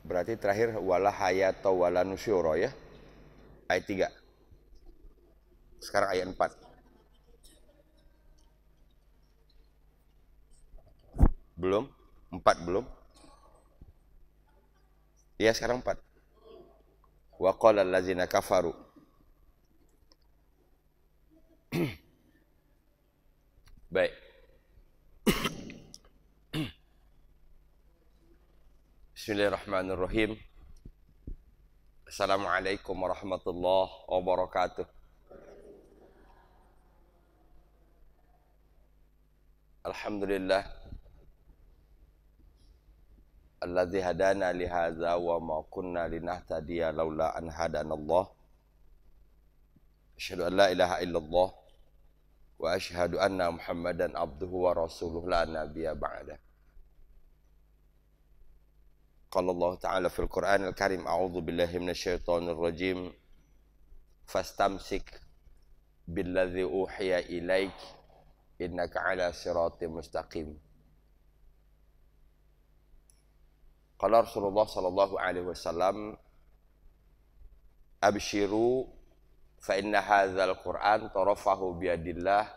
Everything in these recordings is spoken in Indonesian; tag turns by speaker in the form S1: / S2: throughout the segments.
S1: Berarti terakhir wala hayata wala nusyura ya. Ayat 3. Sekarang ayat 4. Belum? 4 belum? Iya, sekarang 4. Wa qala allazina kafaru. Baik. Bismillahirrahmanirrahim. Assalamualaikum warahmatullahi wabarakatuh. Alhamdulillah alladzi hadana li hadza wa ma kunna linahtadiya laula an hadanallah. Asyhadu an la ilaha illallah wa asyhadu anna Muhammadan abduhu wa rasuluh la nabiyya ba'da. Qala Allah Ta'ala fil Qur'anil Karim, a'udzu billahi minasyaitonir rajim. Fastamsik billadzi uhiya ilaik innaka 'ala siratim mustaqim. Qala Rasulullah sallallahu alaihi wasallam, abshiru fa inna hadzal Qur'an tarafahu biyadillah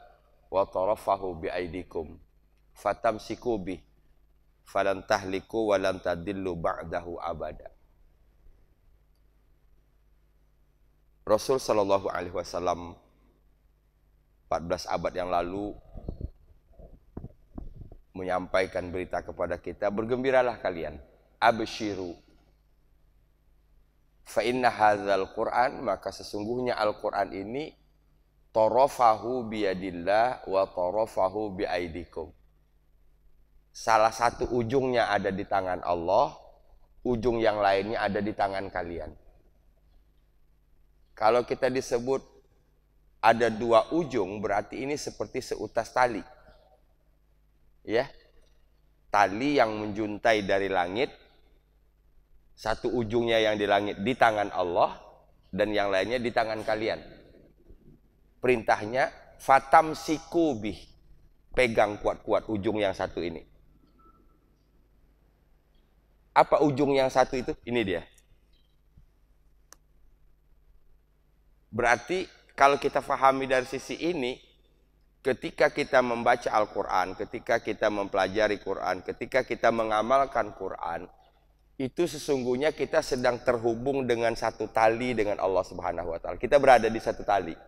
S1: wa tarafahu biaidikum fatamsiku bih falan tahliku wa lan tadillu ba'dahu abada. Rasul sallallahu alaihi wasallam 14 abad yang lalu menyampaikan berita kepada kita, bergembiralah kalian, absyiru fa inna hadzal Qur'an, maka sesungguhnya Al-Qur'an ini tarafahu biyadillah wa tarafahu biaidikum. Salah satu ujungnya ada di tangan Allah, ujung yang lainnya ada di tangan kalian. Kalau kita disebut ada dua ujung, berarti ini seperti seutas tali. Ya. Tali yang menjuntai dari langit, satu ujungnya yang di langit di tangan Allah dan yang lainnya di tangan kalian. Perintahnya fatamsiku bih, pegang kuat-kuat ujung yang satu ini. Apa ujung yang satu itu? Ini dia. Berarti kalau kita fahami dari sisi ini, ketika kita membaca Al-Quran, ketika kita mempelajari Quran, ketika kita mengamalkan Quran, itu sesungguhnya kita sedang terhubung dengan satu tali dengan Allah Subhanahu wa Ta'ala. Kita berada di satu tali.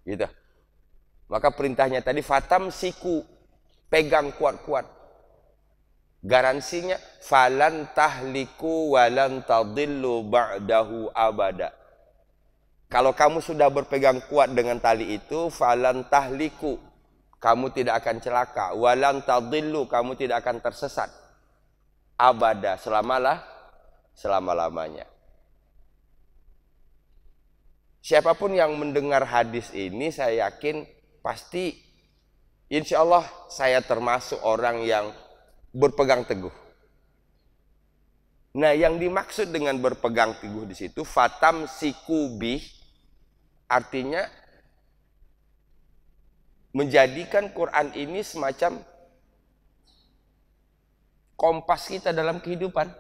S1: Gitu. Maka perintahnya tadi fatamsiku, pegang kuat-kuat. Garansinya falan tahliku walan tadillu ba'dahu abada. Kalau kamu sudah berpegang kuat dengan tali itu, falan tahliku, kamu tidak akan celaka, walan tadillu, kamu tidak akan tersesat. Abada, selama-lamanya. Siapapun yang mendengar hadis ini, saya yakin pasti insya Allah saya termasuk orang yang berpegang teguh. Nah, yang dimaksud dengan berpegang teguh di situ fatamsiku bih, artinya menjadikan Quran ini semacam kompas kita dalam kehidupan.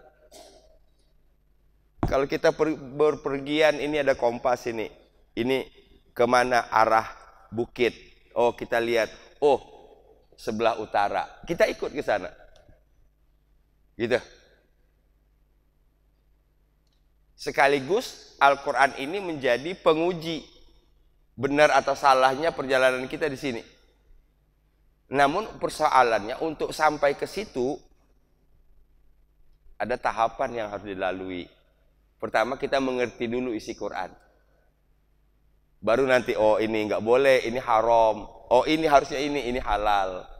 S1: Kalau kita berpergian, ini ada kompas ini. Ini kemana arah bukit. Oh, kita lihat. Oh, sebelah utara. Kita ikut ke sana. Gitu. Sekaligus Al-Quran ini menjadi penguji benar atau salahnya perjalanan kita di sini. Namun persoalannya untuk sampai ke situ ada tahapan yang harus dilalui. Pertama kita mengerti dulu isi Quran. Baru nanti oh ini nggak boleh, ini haram. Oh ini harusnya ini halal.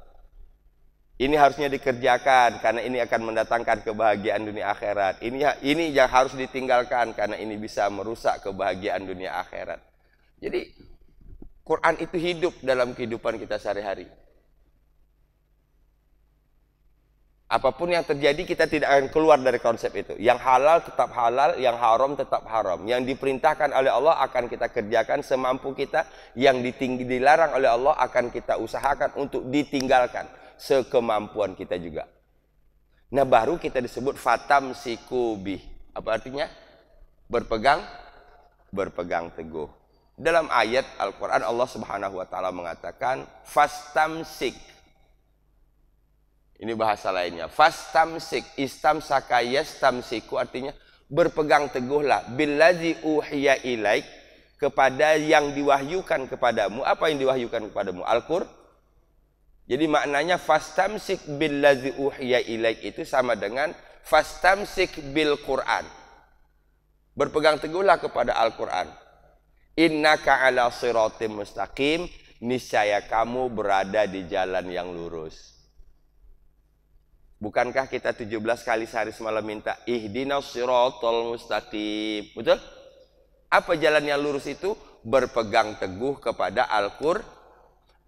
S1: Ini harusnya dikerjakan karena ini akan mendatangkan kebahagiaan dunia akhirat. Ini yang harus ditinggalkan karena ini bisa merusak kebahagiaan dunia akhirat. Jadi Quran itu hidup dalam kehidupan kita sehari-hari. Apapun yang terjadi kita tidak akan keluar dari konsep itu. Yang halal tetap halal, yang haram tetap haram. Yang diperintahkan oleh Allah akan kita kerjakan semampu kita. Yang dilarang oleh Allah akan kita usahakan untuk ditinggalkan sekemampuan kita juga. Nah baru kita disebut fatamsiku bih. Apa artinya? Berpegang teguh. Dalam ayat Al-Quran Allah Subhanahu wa Ta'ala mengatakan fastamsik. Ini bahasa lainnya. Fastamsik, istamsaka yastamsiku, artinya berpegang teguhlah billazi uhiya ilaik, kepada yang diwahyukan kepadamu. Apa yang diwahyukan kepadamu? Al-Qur'an. Jadi maknanya fastamsik billazi uhiya ilaik itu sama dengan fastamsik bil Qur'an. Berpegang teguhlah kepada Al-Qur'an. Innaka ala siratim mustaqim, niscaya kamu berada di jalan yang lurus. Bukankah kita 17 kali sehari semalam minta ihdinas siratal mustaqim? Betul? Apa jalan yang lurus itu? Berpegang teguh kepada Al-Qur'an.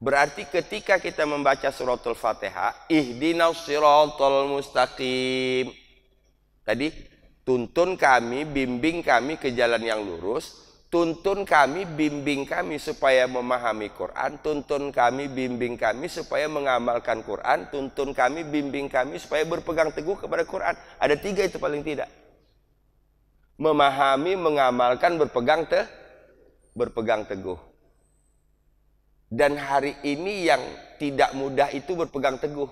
S1: Berarti ketika kita membaca suratul Fatihah, ihdinas siratal mustaqim. Tadi, tuntun kami, bimbing kami ke jalan yang lurus. Tuntun kami, bimbing kami supaya memahami Quran. Tuntun kami, bimbing kami supaya mengamalkan Quran. Tuntun kami, bimbing kami supaya berpegang teguh kepada Quran. Ada 3 itu paling tidak. Memahami, mengamalkan, berpegang teguh. Dan hari ini yang tidak mudah itu berpegang teguh.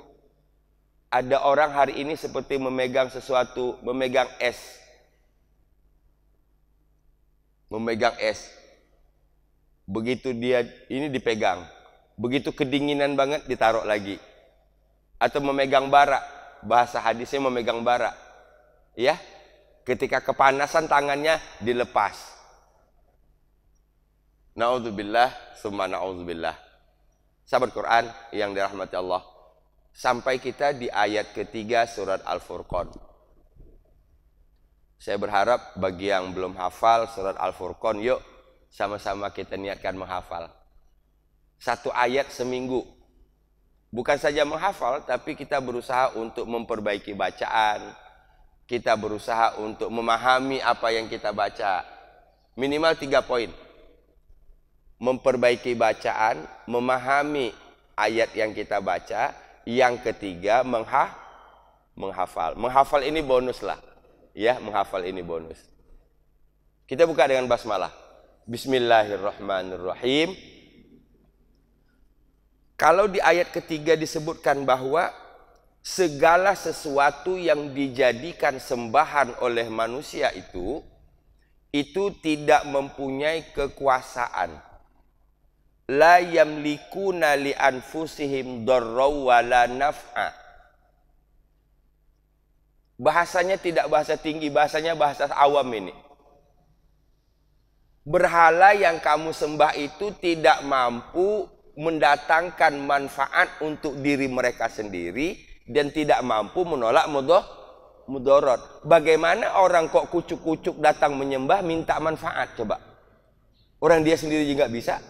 S1: Ada orang hari ini seperti memegang sesuatu, memegang es. Memegang es. Begitu dia ini dipegang, begitu kedinginan banget ditaruh lagi. Atau memegang bara, bahasa hadisnya memegang bara. Ya, ketika kepanasan tangannya dilepas. Naudzubillah, summa naudzubillah. Sahabat Quran yang dirahmati Allah, sampai kita di ayat ketiga surat Al-Furqan. Saya berharap bagi yang belum hafal surat Al-Furqan, yuk sama-sama kita niatkan menghafal. 1 ayat seminggu. Bukan saja menghafal, tapi kita berusaha untuk memperbaiki bacaan. Kita berusaha untuk memahami apa yang kita baca. Minimal 3 poin. Memperbaiki bacaan, memahami ayat yang kita baca. Yang ketiga, menghafal. Menghafal ini bonus lah. Ya, menghafal ini bonus. Kita buka dengan basmalah. Bismillahirrahmanirrahim. Kalau di ayat ketiga disebutkan bahwa segala sesuatu yang dijadikan sembahan oleh manusia itu tidak mempunyai kekuasaan. La yamlikuna li anfusihim darra wala naf'a. Bahasanya tidak bahasa tinggi, bahasanya bahasa awam ini. Berhala yang kamu sembah itu tidak mampu mendatangkan manfaat untuk diri mereka sendiri dan tidak mampu menolak mudarat. Bagaimana orang kok kucuk-kucuk datang menyembah minta manfaat, coba? Orang dia sendiri juga bisa.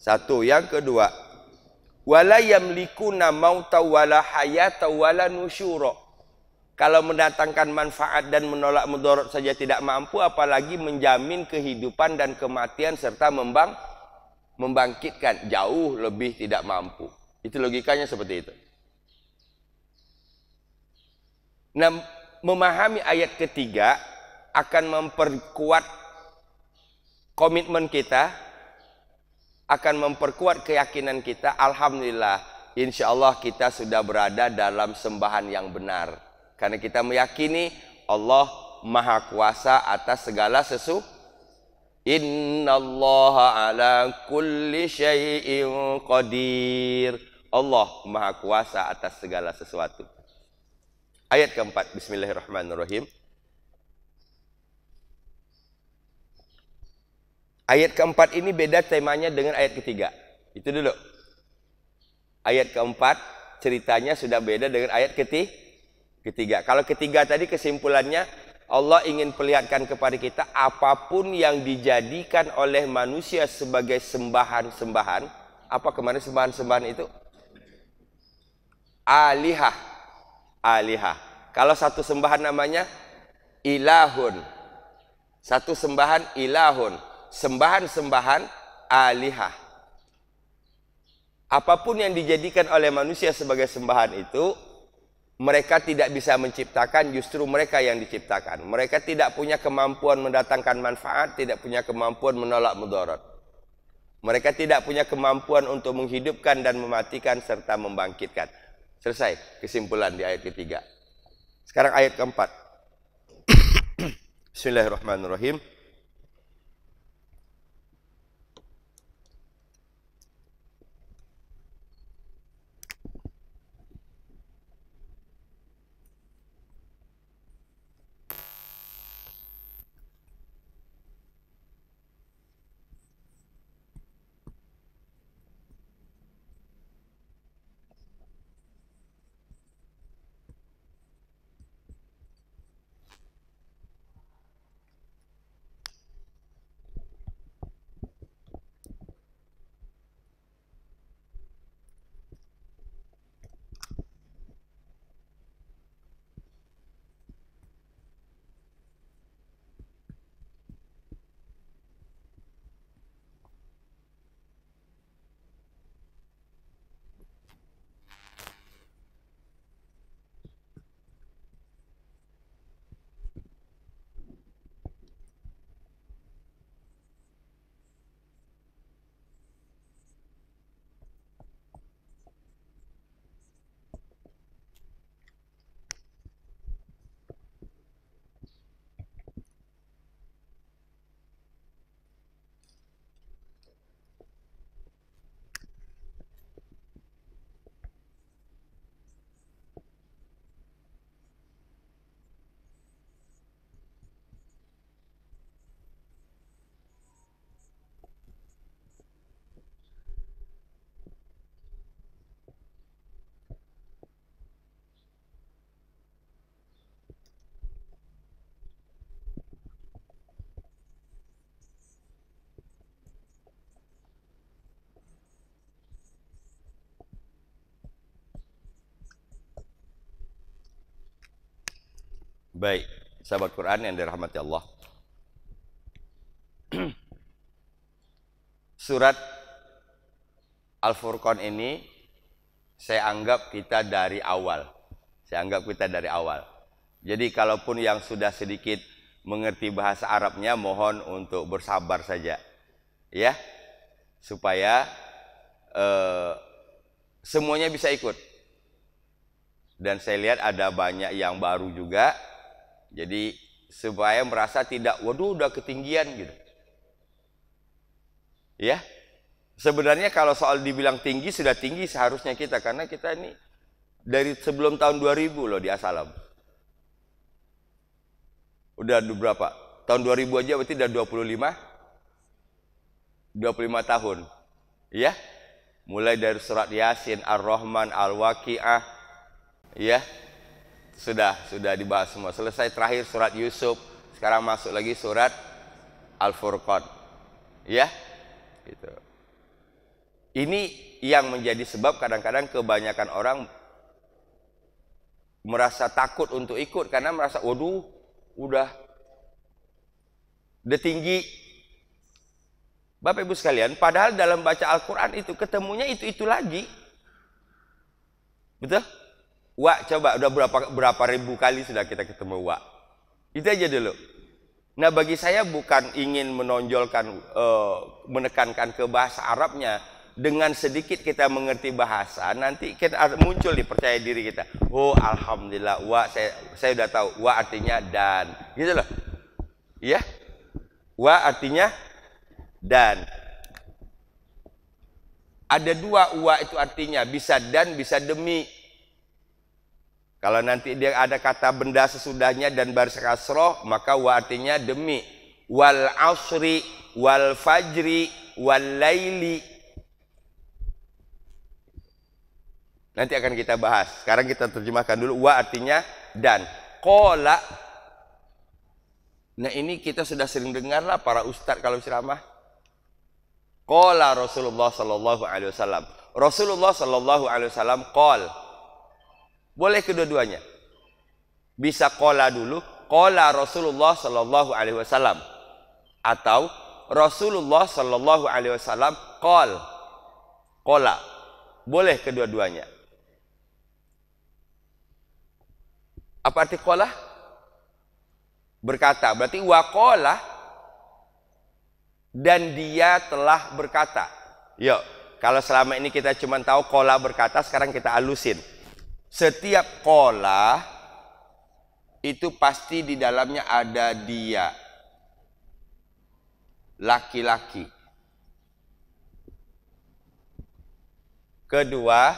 S1: Satu, yang kedua, wala yamlikuna mauta wala hayata wala nusyura. Kalau mendatangkan manfaat dan menolak mudarat saja tidak mampu, apalagi menjamin kehidupan dan kematian serta membangkitkan, jauh lebih tidak mampu. Itu logikanya seperti itu. Nah, memahami ayat ketiga akan memperkuat komitmen kita, akan memperkuat keyakinan kita. Alhamdulillah, insya Allah kita sudah berada dalam sembahan yang benar. Karena kita meyakini Allah Maha Kuasa atas segala sesuatu. Innallaha ala kulli syai'in qadir. Allah Maha Kuasa atas segala sesuatu. Ayat keempat, bismillahirrahmanirrahim. Ayat keempat ini beda temanya dengan ayat ketiga. Itu dulu. Ayat keempat ceritanya sudah beda dengan ayat ketiga. Kalau ketiga tadi kesimpulannya, Allah ingin perlihatkan kepada kita apapun yang dijadikan oleh manusia sebagai sembahan-sembahan. Apa kemarin sembahan-sembahan itu? Alihah. Kalau satu sembahan namanya ilahun. Satu sembahan ilahun. Sembahan-sembahan alihah. Apapun yang dijadikan oleh manusia sebagai sembahan itu, mereka tidak bisa menciptakan, justru mereka yang diciptakan. Mereka tidak punya kemampuan mendatangkan manfaat, tidak punya kemampuan menolak mudarat. Mereka tidak punya kemampuan untuk menghidupkan dan mematikan serta membangkitkan. Selesai kesimpulan di ayat ketiga. Sekarang ayat keempat. Bismillahirrahmanirrahim. Baik, sahabat Quran yang dirahmati Allah. Surat Al-Furqan ini saya anggap kita dari awal. Jadi kalaupun yang sudah sedikit mengerti bahasa Arabnya, mohon untuk bersabar saja. Ya, supaya semuanya bisa ikut. Dan saya lihat ada banyak yang baru juga. Jadi supaya merasa tidak, waduh udah ketinggian gitu. Ya, sebenarnya kalau soal dibilang tinggi, sudah tinggi seharusnya kita. Karena kita ini dari sebelum tahun 2000 loh di Assalam. Udah berapa? Tahun 2000 aja berarti udah 25 tahun. Ya, mulai dari surat Yasin, Ar-Rahman, Al-Waqi'ah. Ya, sudah dibahas semua. Selesai terakhir surat Yusuf, sekarang masuk lagi surat Al-Furqan. Ya, gitu. Ini yang menjadi sebab kadang-kadang kebanyakan orang merasa takut untuk ikut karena merasa waduh udah tinggi. Bapak Ibu sekalian, padahal dalam baca Al-Quran itu ketemunya itu lagi. Betul? Wa, coba udah berapa ribu kali sudah kita ketemu wa. Itu aja dulu. Nah, bagi saya bukan ingin menonjolkan, menekankan ke bahasa Arabnya. Dengan sedikit kita mengerti bahasa, nanti kita muncul di percaya diri kita. Oh, alhamdulillah, wa saya udah tahu. Wa artinya dan, gitu loh. Ya, wa artinya dan. Ada dua wa itu artinya bisa dan bisa demi. Kalau nanti dia ada kata benda sesudahnya dan baris kasroh, maka wa artinya demi. Wal asri, wal fajri, wal laili. Nanti akan kita bahas. Sekarang kita terjemahkan dulu. Wa artinya dan. Qala. Nah, ini kita sudah sering dengar lah para ustadz kalau ceramah. Qala Rasulullah sallallahu alaihi wasallam. Rasulullah sallallahu alaihi wasallam qol. Boleh kedua-duanya. Bisa qala dulu, qala Rasulullah sallallahu alaihi wasallam, atau Rasulullah sallallahu alaihi wasallam qol. Qala. Boleh kedua-duanya. Apa arti qala? Berkata. Berarti waqala, dan dia telah berkata. Yuk, kalau selama ini kita cuma tahu qala berkata, sekarang kita halusin. Setiap qala itu pasti di dalamnya ada dia. Laki-laki. Kedua,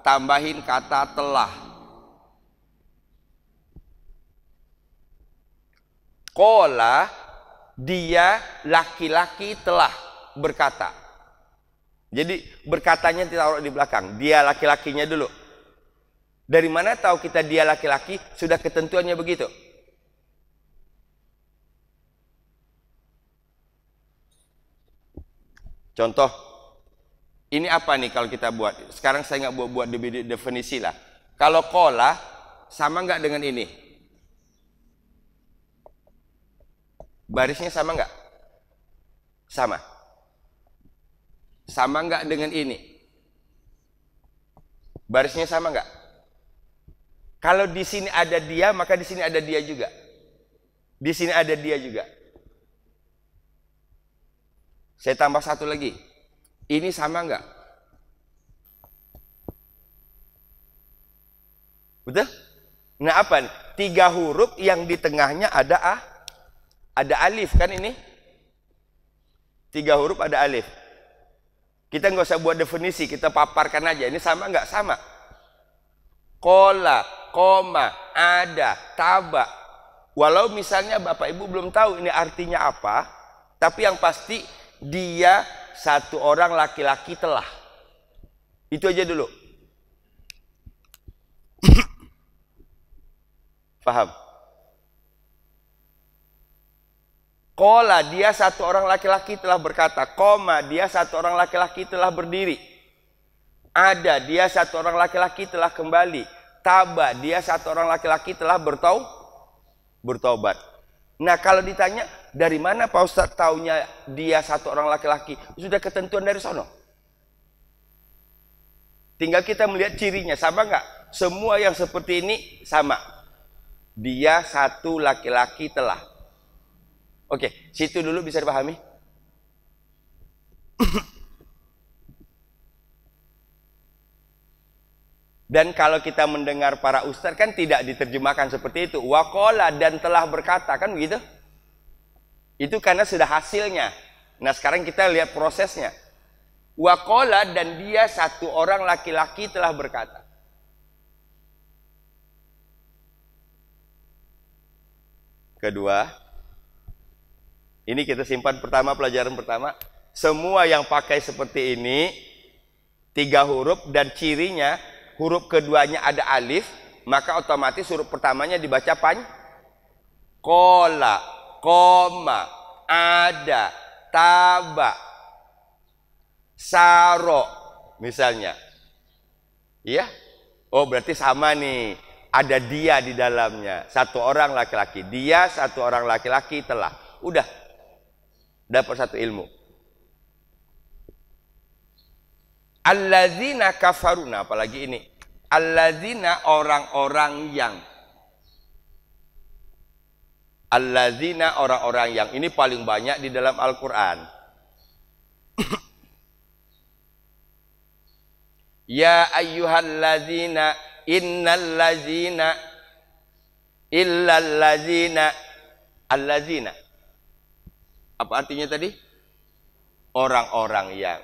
S1: tambahin kata telah. Qala, dia laki-laki telah berkata. Jadi berkatanya ditaruh di belakang. Dia laki-lakinya dulu. Dari mana tahu kita dia laki-laki? Sudah ketentuannya begitu. Contoh, ini apa nih kalau kita buat? Sekarang saya nggak buat definisi lah. Kalau qala sama nggak dengan ini? Barisnya sama nggak? Sama. Sama nggak dengan ini? Barisnya sama nggak? Kalau di sini ada dia, maka di sini ada dia juga. Di sini ada dia juga. Saya tambah satu lagi. Ini sama nggak? Betul? Nah apa? 3 huruf yang di tengahnya ada alif kan ini? 3 huruf ada alif. Kita nggak usah buat definisi, kita paparkan aja. Ini sama nggak? Sama. Qala, koma, ada, taba. Walau misalnya Bapak Ibu belum tahu ini artinya apa, tapi yang pasti dia satu orang laki-laki telah. Itu aja dulu. Paham? Qala, dia satu orang laki-laki telah berkata. Koma, dia satu orang laki-laki telah berdiri. Ada, dia satu orang laki-laki telah kembali. Taba, dia satu orang laki-laki telah bertaubat. Nah kalau ditanya, dari mana Pak Ustadz taunya dia satu orang laki-laki? Sudah ketentuan dari sono. Tinggal kita melihat cirinya, sama nggak? Semua yang seperti ini sama. Dia satu laki-laki telah. Oke, situ dulu bisa dipahami? Dan kalau kita mendengar para ustadz kan tidak diterjemahkan seperti itu. Waqala, dan telah berkata, kan begitu? Itu karena sudah hasilnya. Nah sekarang kita lihat prosesnya. Waqala, dan dia satu orang laki-laki telah berkata. Kedua, ini kita simpan pertama, pelajaran pertama. Semua yang pakai seperti ini, 3 huruf dan cirinya, huruf keduanya ada alif, maka otomatis huruf pertamanya dibaca qala, koma, ada, taba, saro, misalnya. Iya? Oh, berarti sama nih. Ada dia di dalamnya. Satu orang laki-laki. Dia satu orang laki-laki telah. Udah. Dapat satu ilmu. Allazina kafaruna, apalagi ini. Allazina, orang-orang yang. Allazina, orang-orang yang. Ini paling banyak di dalam Al-Quran. Ya ayyuhallazina, innallazina, illallazina, allazina. Apa artinya tadi? Orang-orang yang.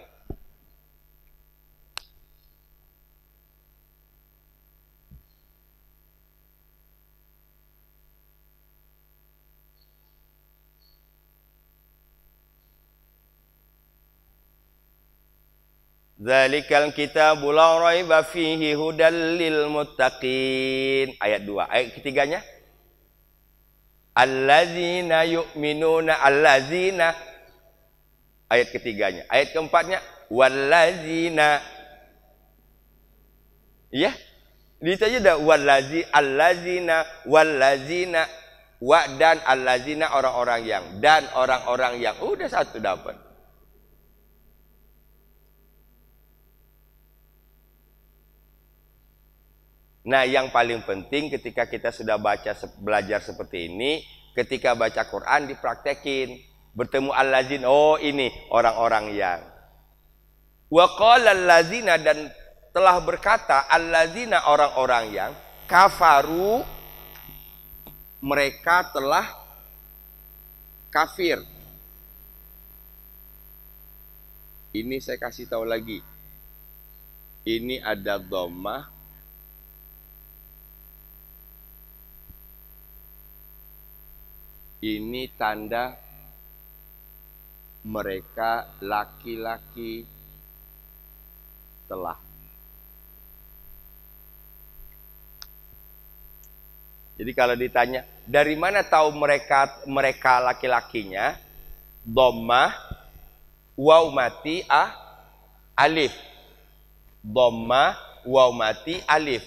S1: Dzalikal kitabul la raiba fihi hudal lil muttaqin. Ayat 2. Ayat ketiganya, allazina yu'minuna, allazina. Ayat ketiganya. Ayat keempatnya, wallazina. Iya? Itu aja dah, wallazi, allazina, wallazina, wa dan allazina, orang-orang yang, dan orang-orang yang. Udah satu dapat. Nah, yang paling penting ketika kita sudah belajar seperti ini, ketika baca Quran dipraktekin. Bertemu allazin, oh ini orang-orang yang. Wa qala allazina, dan telah berkata allazina, orang-orang yang kafaru, mereka telah kafir. Ini saya kasih tahu lagi. Ini ada dhammah. Ini tanda mereka laki-laki telah. Jadi kalau ditanya dari mana tahu mereka laki-lakinya, dhammah waw mati alif, dhammah waw mati alif,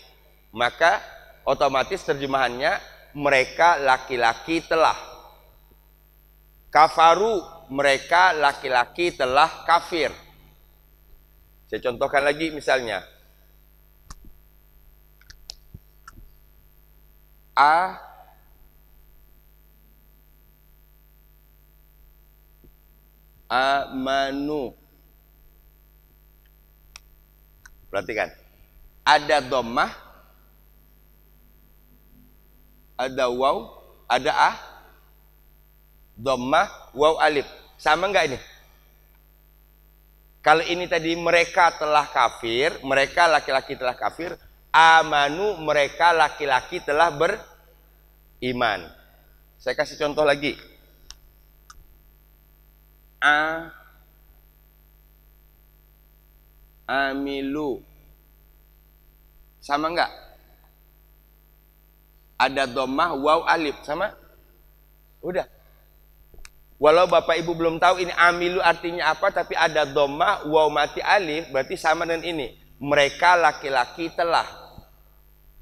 S1: maka otomatis terjemahannya mereka laki-laki telah. Kafaru, mereka laki-laki telah kafir. Saya contohkan lagi misalnya. Amanu. Perhatikan. Ada dhammah, ada waw, ada dhammah, waw, alif. Sama enggak ini? Kalau ini tadi mereka telah kafir, mereka laki-laki telah kafir. Amanu, mereka laki-laki telah beriman. Saya kasih contoh lagi. Amilu. Sama enggak? Ada dhammah, waw, alif. Sama? Udah. Walau Bapak Ibu belum tahu ini amilu artinya apa, tapi ada dhammah, waw, mati, alif, berarti sama dengan ini. Mereka laki-laki telah.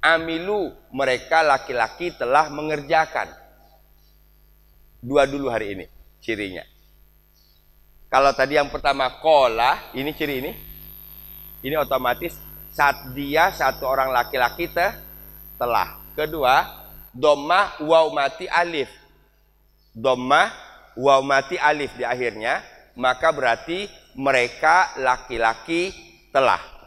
S1: Amilu, mereka laki-laki telah mengerjakan. Dua dulu hari ini cirinya. Kalau tadi yang pertama qala, ini ciri ini. Ini otomatis saat dia satu orang laki-laki telah. Kedua, dhammah waw mati alif. Dhammah waw mati alif di akhirnya, maka berarti mereka laki-laki telah.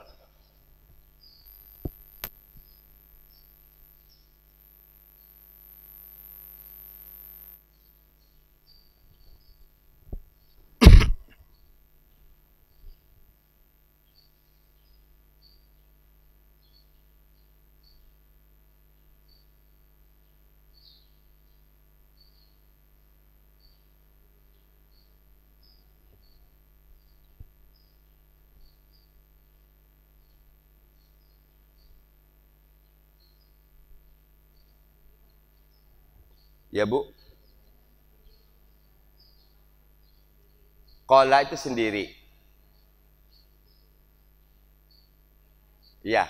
S1: Ya Bu, qala itu sendiri. Ya.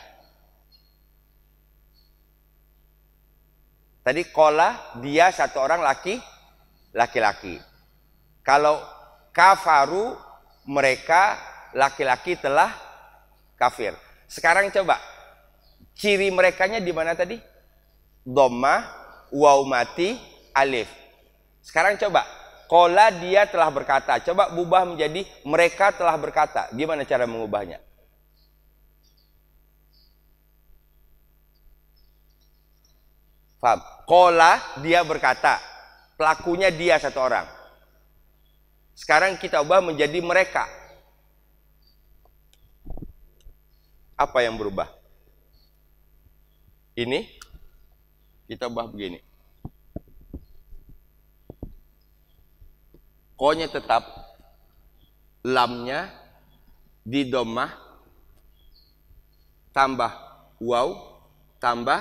S1: Tadi qala dia satu orang laki-laki. Kalau kafaru, mereka laki-laki telah kafir. Sekarang coba ciri merekanya di mana tadi? Dhammah, waw mati, alif. Sekarang coba qala dia telah berkata. Coba ubah menjadi mereka telah berkata. Gimana cara mengubahnya? Paham? Qala dia berkata. Pelakunya dia satu orang. Sekarang kita ubah menjadi mereka. Apa yang berubah? Ini kita ubah begini. Ko-nya tetap, lamnya di dhammah, tambah waw, tambah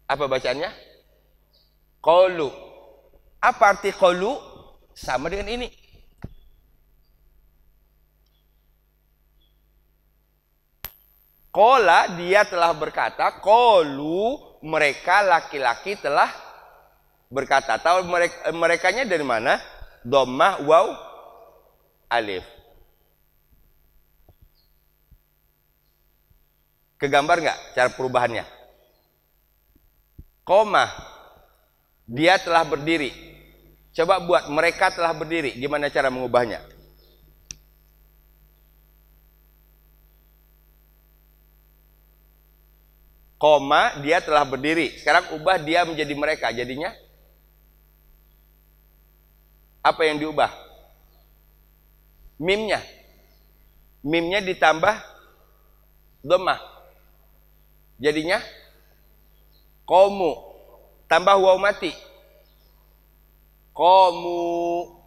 S1: apa bacaannya? Qalu. Apa arti qalu? Sama dengan ini. Qala dia telah berkata, qalu mereka laki-laki telah berkata. Tahu merekanya dari mana? Dhammah, waw, alif. Kegambar nggak cara perubahannya? Koma, dia telah berdiri. Coba buat mereka telah berdiri. Gimana cara mengubahnya? Koma, dia telah berdiri. Sekarang ubah dia menjadi mereka. Jadinya apa yang diubah? Mimnya. Mimnya ditambah dhammah. Jadinya komu. Tambah waw mati. Komu.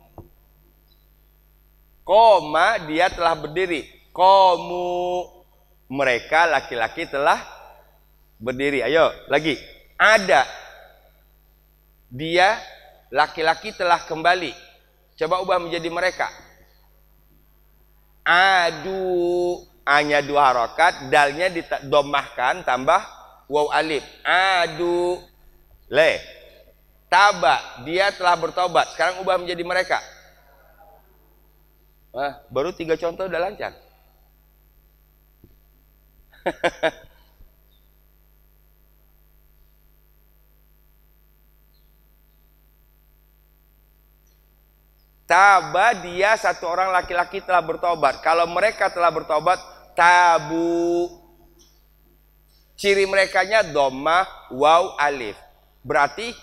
S1: Koma, dia telah berdiri. Komu. Mereka laki-laki telah berdiri. Ayo, lagi. Ada. Dia laki-laki telah kembali. Coba ubah menjadi mereka. Adu. A-nya 2 harokat, dalnya didomahkan tambah waw alif. Adu. Le. Taba. Dia telah bertobat. Sekarang ubah menjadi mereka. Wah, baru 3 contoh udah lancar. Taba, dia satu orang laki-laki telah bertobat. Kalau mereka telah bertobat, tabu. Ciri merekanya dhammah, waw, alif. Berarti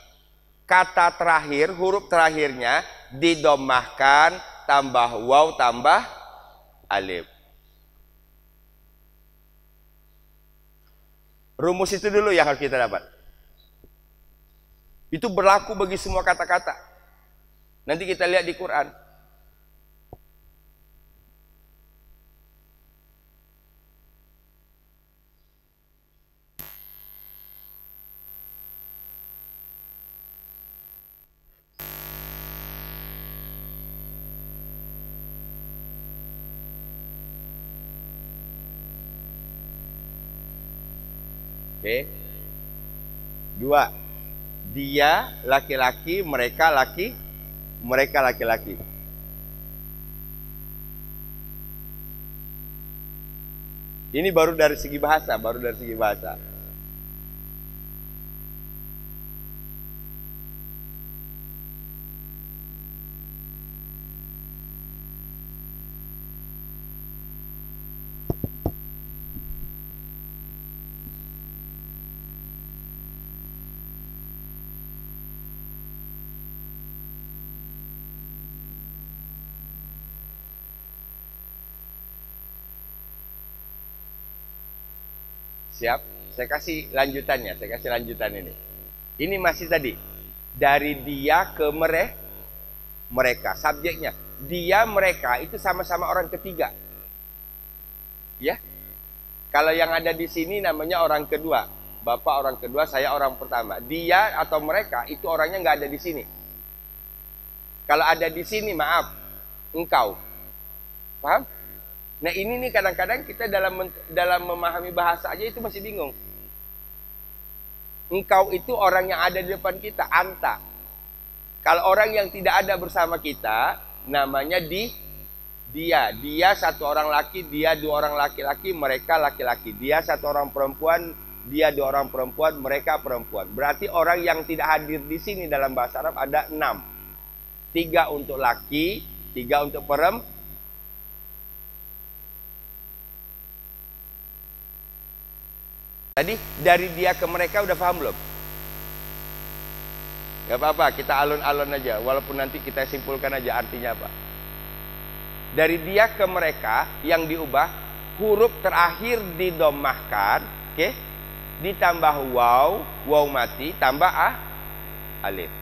S1: kata terakhir, huruf terakhirnya didomahkan tambah waw tambah alif. Rumus itu dulu yang harus kita dapat. Itu berlaku bagi semua kata-kata. Nanti kita lihat di Quran. Oke. 2. Dia laki-laki, mereka laki-laki. Ini baru dari segi bahasa, Siap? Saya kasih lanjutannya, ini. Ini masih tadi. Dari dia ke mereka. Subjeknya. Dia, mereka, itu sama-sama orang ketiga. Ya? Kalau yang ada di sini namanya orang kedua. Bapak orang kedua, saya orang pertama. Dia atau mereka, itu orangnya nggak ada di sini. Kalau ada di sini, maaf. Engkau. Paham? Nah ini nih kadang-kadang kita dalam memahami bahasa aja itu masih bingung. Engkau itu orang yang ada di depan kita, anta. Kalau orang yang tidak ada bersama kita, namanya dia. Dia satu orang laki, dia 2 orang laki-laki, mereka laki-laki. Dia satu orang perempuan, dia 2 orang perempuan, mereka perempuan. Berarti orang yang tidak hadir di sini dalam bahasa Arab ada 6. 3 untuk laki, 3 untuk perempuan. Tadi dari dia ke mereka udah paham belum? Gak apa-apa, kita alun-alun aja. Walaupun nanti kita simpulkan aja artinya apa. Dari dia ke mereka yang diubah, huruf terakhir didomahkan, oke? Ditambah waw, waw mati, tambah alif.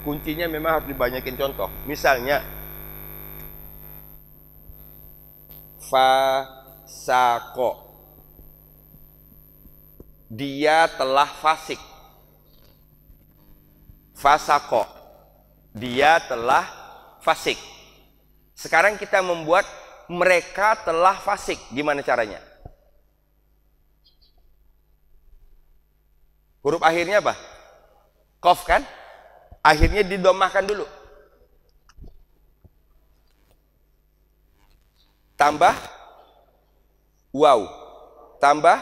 S1: Kuncinya memang harus dibanyakin contoh. Misalnya, fasako, dia telah fasik. Fasako, dia telah fasik. Sekarang kita membuat mereka telah fasik. Gimana caranya? Huruf akhirnya apa? Qaf kan? Akhirnya didomahkan dulu. Tambah Wow. Tambah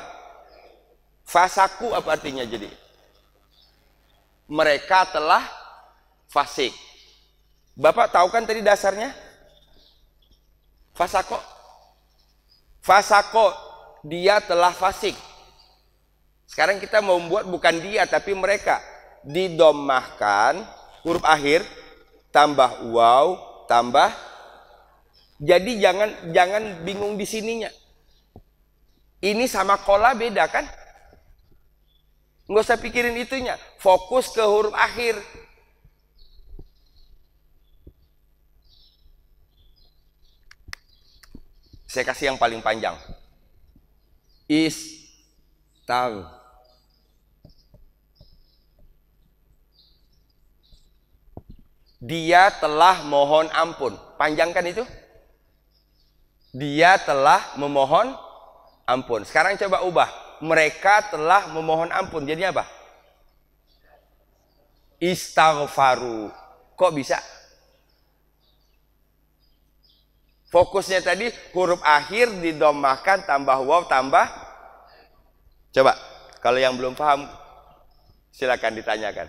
S1: fasaku, apa artinya jadi? Mereka telah fasik. Bapak tahu kan tadi dasarnya? Fasako. Fasako, dia telah fasik. Sekarang kita mau membuat bukan dia tapi mereka. Didomahkan huruf akhir tambah waw tambah. Jadi jangan bingung di sininya. Ini sama kola beda kan? Nggak usah pikirin itunya. Fokus ke huruf akhir. Saya kasih yang paling panjang. Istag. Dia telah mohon ampun. Panjangkan itu. Dia telah memohon ampun. Sekarang coba ubah. Mereka telah memohon ampun. Jadi apa? Istaghfaru. Kok bisa? Fokusnya tadi huruf akhir didomahkan tambah waw tambah. Coba. Kalau yang belum paham silakan ditanyakan.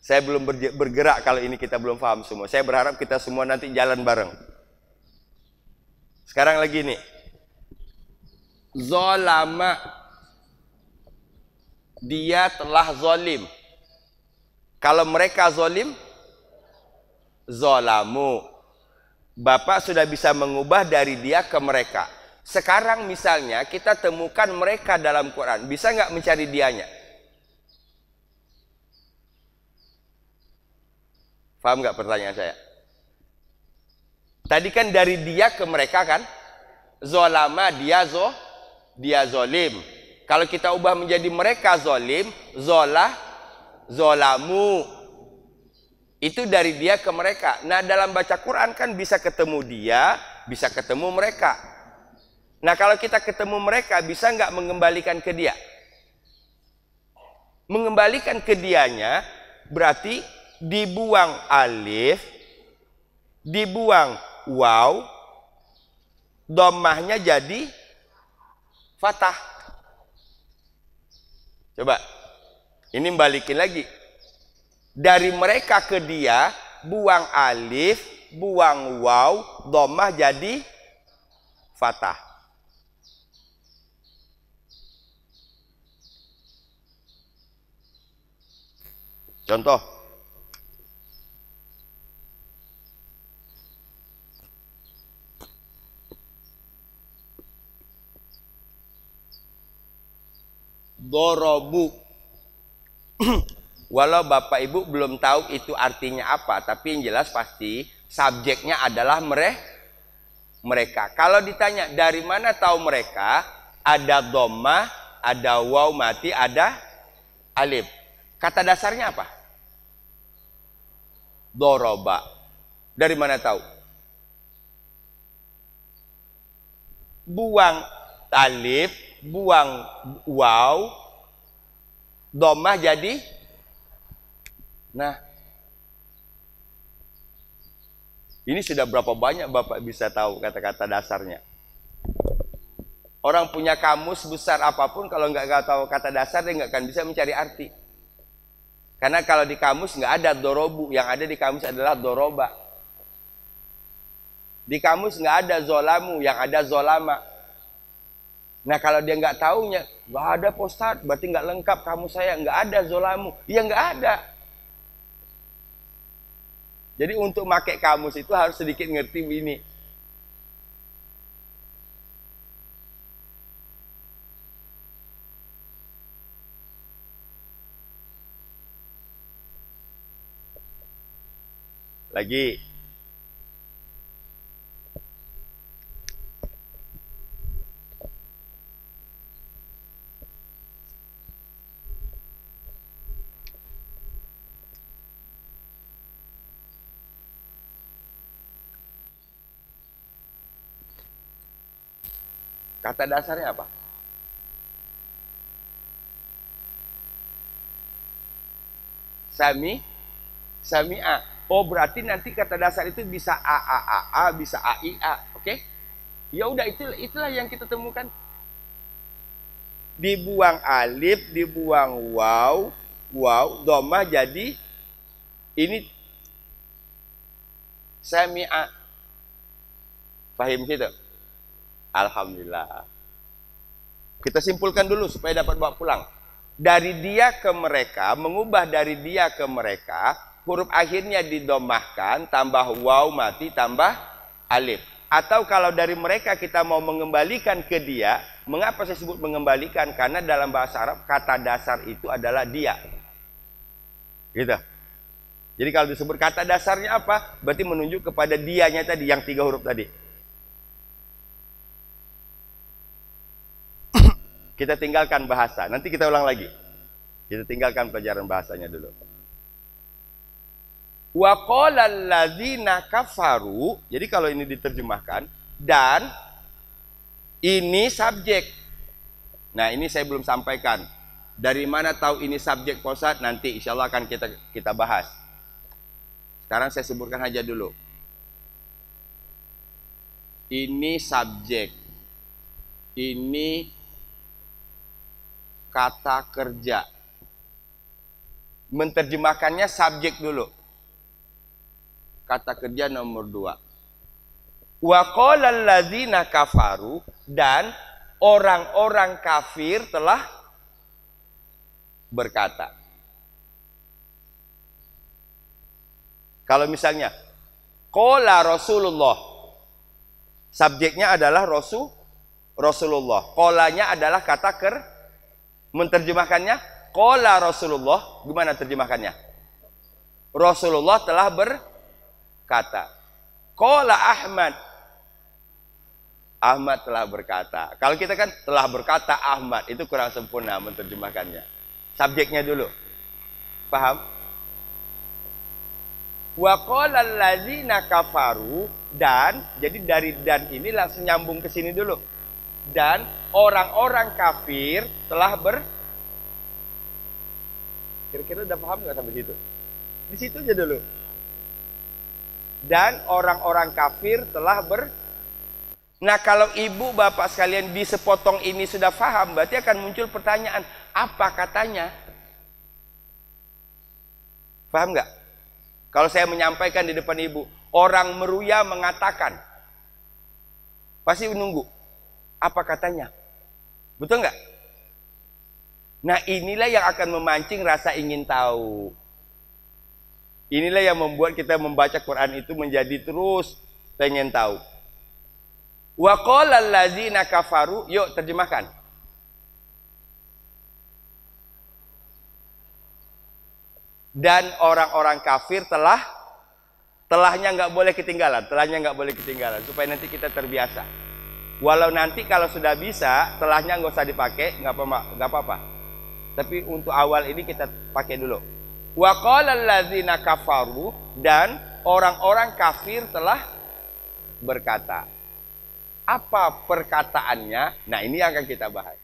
S1: Saya belum bergerak kalau ini kita belum paham semua. Saya berharap kita semua nanti jalan bareng. Sekarang lagi nih. Zolama. Dia telah zolim. Kalau mereka zolim, zolamu. Bapak sudah bisa mengubah dari dia ke mereka. Sekarang misalnya kita temukan mereka dalam Quran. Bisa nggak mencari dianya? Paham nggak pertanyaan saya? Tadi kan dari dia ke mereka kan? Zolama, dia zolim. Kalau kita ubah menjadi mereka zolim, zolamu. Itu dari dia ke mereka. Nah dalam baca Quran kan bisa ketemu dia, bisa ketemu mereka. Nah kalau kita ketemu mereka, bisa nggak mengembalikan ke dia? Mengembalikan ke dianya berarti dibuang alif, dibuang waw, dhammahnya jadi fathah. Coba, ini balikin lagi. Dari mereka ke dia, buang alif, buang waw, dhammah jadi fathah. Contoh. Dorobu. Walau Bapak Ibu belum tahu itu artinya apa, tapi yang jelas pasti subjeknya adalah mereka. Kalau ditanya dari mana tahu mereka, ada dhammah, ada waw mati, ada alif. Kata dasarnya apa? Doroba. Dari mana tahu? Buang alif, buang waw, dhammah jadi. Nah, ini sudah berapa banyak Bapak bisa tahu kata-kata dasarnya. Orang punya kamus besar apapun, kalau nggak tahu kata dasar, dia nggak akan bisa mencari arti. Karena kalau di kamus nggak ada dorobu, yang ada di kamus adalah doroba. Di kamus nggak ada zolamu, yang ada zolama. Nah kalau dia nggak taunya, nggak ada Ustaz, berarti nggak lengkap kamus saya, nggak ada zolamu. Ya nggak ada. Jadi untuk pakai kamus itu harus sedikit ngerti ini. Lagi. Kata dasarnya apa? Sami'a. Oh berarti nanti kata dasar itu bisa a, bisa a, i, a. Oke? Ya udah, itulah yang kita temukan. Dibuang alif, dibuang waw, dhammah jadi ini sami'a. Paham gitu? Alhamdulillah. Kita simpulkan dulu supaya dapat bawa pulang. Dari dia ke mereka, mengubah dari dia ke mereka, huruf akhirnya didomahkan, tambah waw mati, tambah alif. Atau kalau dari mereka kita mau mengembalikan ke dia, mengapa saya sebut mengembalikan? Karena dalam bahasa Arab kata dasar itu adalah dia. Gitu. Jadi kalau disebut kata dasarnya apa? Berarti menunjuk kepada dianya tadi, yang 3 huruf tadi. Kita tinggalkan bahasa, nanti kita ulang lagi. Kita tinggalkan pelajaran bahasanya dulu. Wa qala alladzina kafaru. Jadi kalau ini diterjemahkan, dan ini subjek. Nah, ini saya belum sampaikan. Dari mana tahu ini subjek Pak? Nanti insya Allah akan kita bahas. Sekarang saya sebutkan aja dulu. Ini subjek. Ini kata kerja. Menterjemahkannya subjek dulu. Kata kerja nomor 2. Wa qala alladzina kafaru, dan orang-orang kafir telah berkata. Kalau misalnya qala Rasulullah, subjeknya adalah Rasulullah. Qolanya adalah kata menterjemahkannya qala Rasulullah, gimana terjemahkannya? Rasulullah telah berkata. Qala Ahmad, Ahmad telah berkata. Kalau kita kan telah berkata Ahmad, itu kurang sempurna menterjemahkannya. Subjeknya dulu. Paham? Wa qala alladzina kafaru, dan jadi dari dan ini langsung nyambung ke sini dulu. Dan orang-orang kafir telah kira-kira udah paham nggak sampai situ? Di situ aja dulu. Dan orang-orang kafir telah Nah, kalau ibu bapak sekalian di sepotong ini sudah paham, berarti akan muncul pertanyaan, apa katanya? Paham nggak? Kalau saya menyampaikan di depan ibu, orang meruya mengatakan, pasti menunggu, apa katanya? Betul nggak? Nah, inilah yang akan memancing rasa ingin tahu. Inilah yang membuat kita membaca Quran itu menjadi terus pengen tahu. Wa qala alladzina kafaru, yuk terjemahkan. Dan orang-orang kafir telahnya nggak boleh ketinggalan, supaya nanti kita terbiasa. Walau nanti kalau sudah bisa, telahnya nggak usah dipakai, nggak apa-apa. Tapi untuk awal ini kita pakai dulu. Wa qala alladzina kafaru, dan orang-orang kafir telah berkata. Apa perkataannya? Nah, ini yang akan kita bahas.